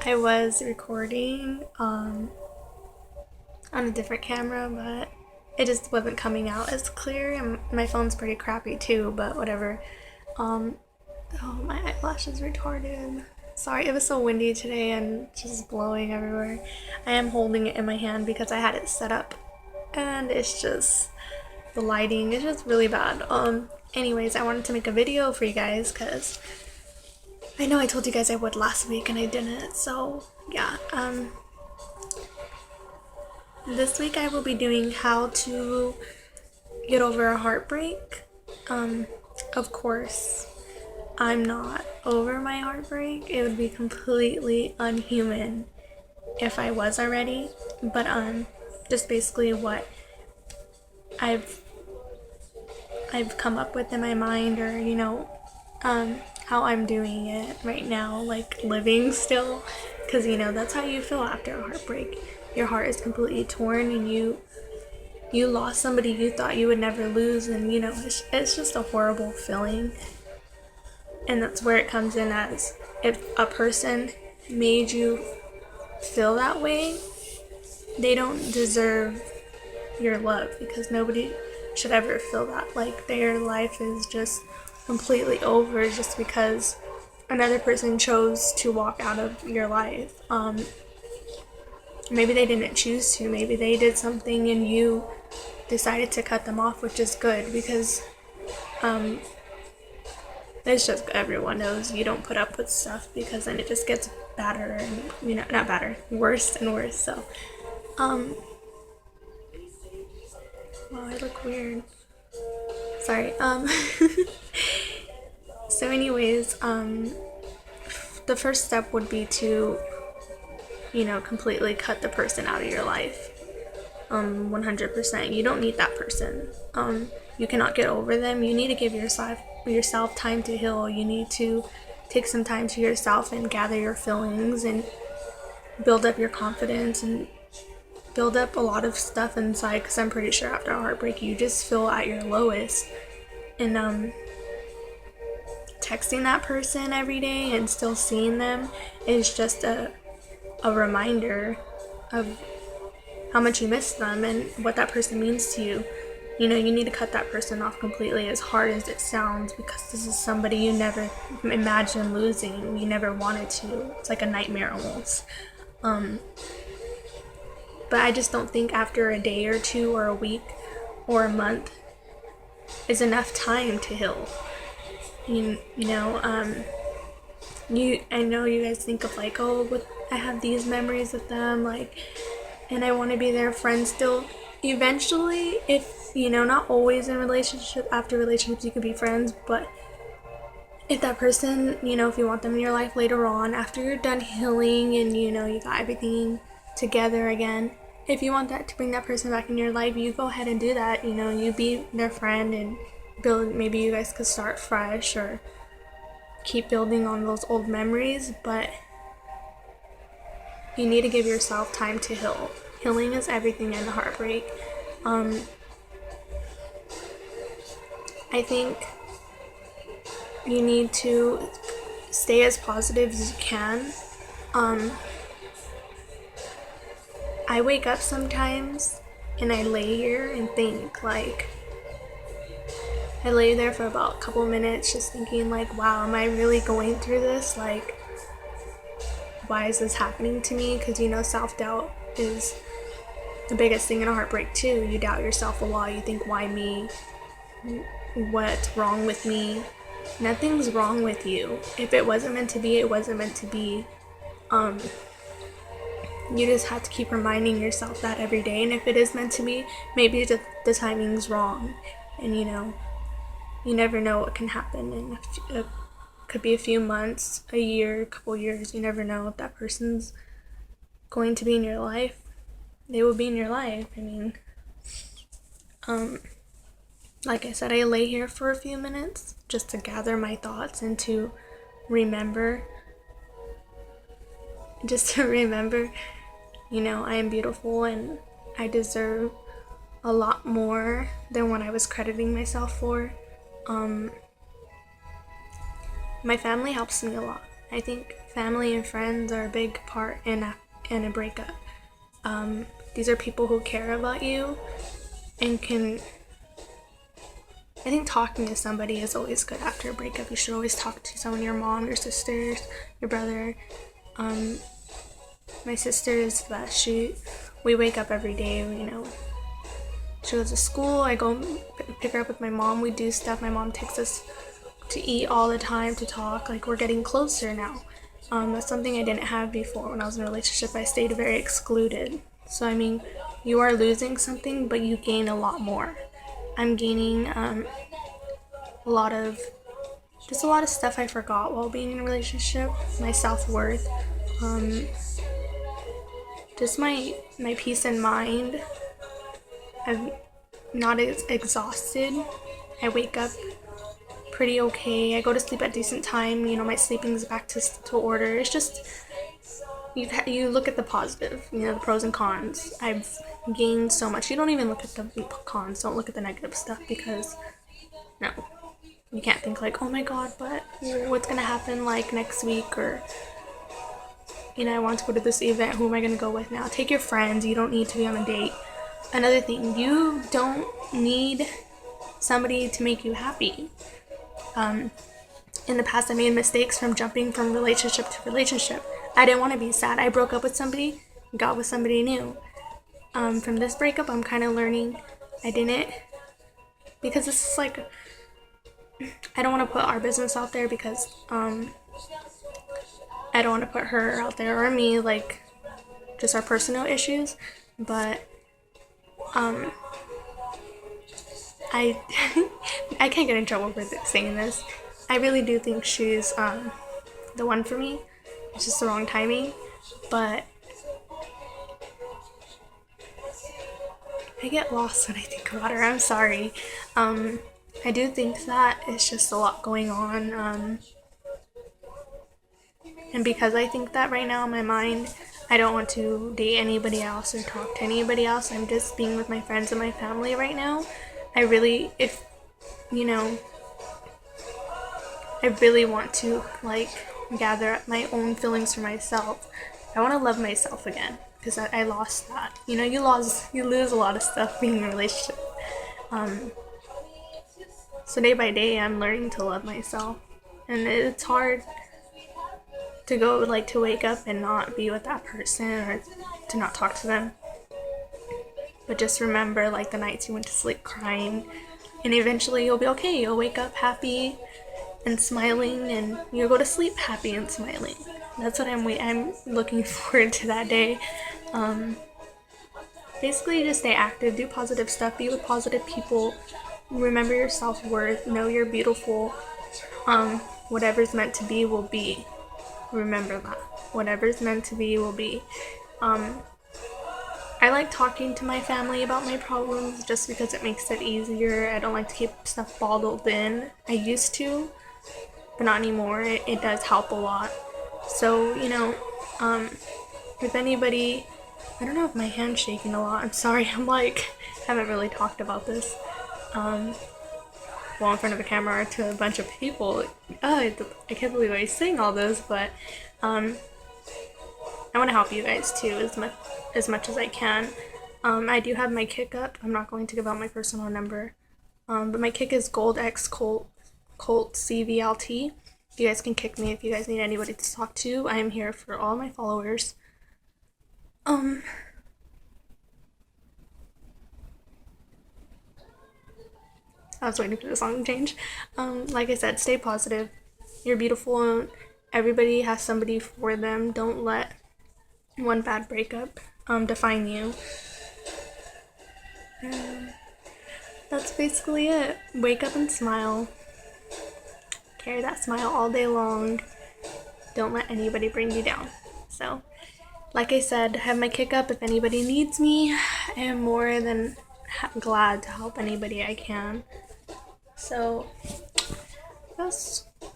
I was recording on a different camera, but it just wasn't coming out as clear, and my phone's pretty crappy too, but whatever. Um, oh, my eyelash is retarded. Sorry, it was so windy today and just blowing everywhere. I am holding it in my hand because I had it set up, and it's just the lighting is just really bad. Anyways, I wanted to make a video for you guys because I know I told you guys I would last week and I didn't. So yeah, this week I will be doing how to get over a heartbreak. Of course, I'm not over my heartbreak. It would be completely unhuman if I was already. But just basically what I've come up with in my mind, or how I'm doing it right now, like living still, because that's how you feel after a heartbreak. Your heart is completely torn, and you lost somebody you thought you would never lose, and it's just a horrible feeling. And that's where it comes in, as if a person made you feel that way, they don't deserve your love, because nobody should ever feel that like their life is just completely over just because another person chose to walk out of your life. Maybe they didn't choose to, maybe they did something and you decided to cut them off, which is good, because it's just, everyone knows you don't put up with stuff, because then it just gets badder and not badder, worse and worse. So wow, I look weird. Sorry. So anyways, the first step would be to, completely cut the person out of your life. 100%. You don't need that person. You cannot get over them. You need to give yourself time to heal. You need to take some time to yourself and gather your feelings and build up your confidence and build up a lot of stuff inside, because I'm pretty sure after a heartbreak you just feel at your lowest. And texting that person every day and still seeing them is just a reminder of how much you miss them and what that person means to you. You need to cut that person off completely, as hard as it sounds, because this is somebody you never imagined losing. You never wanted to. It's like a nightmare almost. But I just don't think after a day or two or a week or a month is enough time to heal. I know you guys think of like, oh, but I have these memories with them, like, and I want to be their friend still. Eventually, if not always in relationship, after relationships you could be friends, but if that person, if you want them in your life later on, after you're done healing and you got everything together again, if you want that to bring that person back in your life, you go ahead and do that. You be their friend and build. Maybe you guys could start fresh or keep building on those old memories, but you need to give yourself time to heal. Healing is everything in the heartbreak. I think you need to stay as positive as you can. I wake up sometimes and I lay here and think, like, I lay there for about a couple minutes just thinking, like, wow, am I really going through this? Like, why is this happening to me? Because self-doubt is the biggest thing in a heartbreak too. You doubt yourself a lot. You think, why me? What's wrong with me? Nothing's wrong with you. If it wasn't meant to be, it wasn't meant to be. You just have to keep reminding yourself that every day. And if it is meant to be, maybe the timing's wrong. And you never know what can happen. And it could be a few months, a year, a couple years. You never know if that person's going to be in your life. They will be in your life. I mean, like I said, I lay here for a few minutes just to gather my thoughts and to remember. Just to remember, I am beautiful and I deserve a lot more than what I was crediting myself for. My family helps me a lot. I think family and friends are a big part in a breakup. These are people who care about you and can. I think talking to somebody is always good after a breakup. You should always talk to someone, your mom, your sisters, your brother. My sister is the best. We wake up every day, she goes to school, I go pick her up with my mom, we do stuff, my mom takes us to eat all the time, to talk, like we're getting closer now. That's something I didn't have before. When I was in a relationship, I stayed very excluded. So you are losing something, but you gain a lot more. I'm gaining a lot of stuff I forgot while being in a relationship. My self-worth, just my peace of mind. I'm not as exhausted. I wake up pretty okay. I go to sleep at decent time. My sleeping's back to order. It's just you look at the positive, the pros and cons. I've gained so much. You don't even look at the cons. Don't look at the negative stuff, because no, you can't think like, oh my god, but what's gonna happen like next week, or I want to go to this event. Who am I gonna go with now? Take your friends. You don't need to be on a date. Another thing, you don't need somebody to make you happy. In the past, I made mistakes from jumping from relationship to relationship. I didn't want to be sad. I broke up with somebody, got with somebody new. From this breakup, I'm kind of learning. I didn't, because this is like, I don't want to put our business out there, because I don't want to put her out there or me, like just our personal issues, but I I can't get in trouble for saying this. I really do think she's the one for me. It's just the wrong timing, but I get lost when I think about her. I'm sorry. I do think that it's just a lot going on, and because I think that right now in my mind, I don't want to date anybody else or talk to anybody else. I'm just being with my friends and my family right now. I really want to gather up my own feelings for myself. I want to love myself again, because I lost that. You lose a lot of stuff being in a relationship. So day by day, I'm learning to love myself, and it's hard to go to wake up and not be with that person, or to not talk to them. But just remember the nights you went to sleep crying, and eventually you'll be okay. You'll wake up happy and smiling, and you'll go to sleep happy and smiling. That's what I'm looking forward to, that day. Basically just stay active, do positive stuff, be with positive people, remember your self-worth, know you're beautiful. Whatever's meant to be will be. Remember that. Whatever's meant to be will be. I like talking to my family about my problems just because it makes it easier. I don't like to keep stuff bottled in. I used to, but not anymore. It does help a lot. So, if anybody, I don't know if my hand's shaking a lot. I'm sorry. Haven't really talked about this. Well, in front of a camera or to a bunch of people. I can't believe I sing all this, but I want to help you guys too as much as I can. I do have my kick up. I'm not going to give out my personal number, but my kick is Gold X Colt CVLT. You guys can kick me if you guys need anybody to talk to. I am here for all my followers. I was waiting for the song to change. Like I said, stay positive. You're beautiful. Everybody has somebody for them. Don't let one bad breakup define you. That's basically it. Wake up and smile. Carry that smile all day long. Don't let anybody bring you down. So, like I said, have my kick up if anybody needs me. I am more than glad to help anybody I can. So, yes.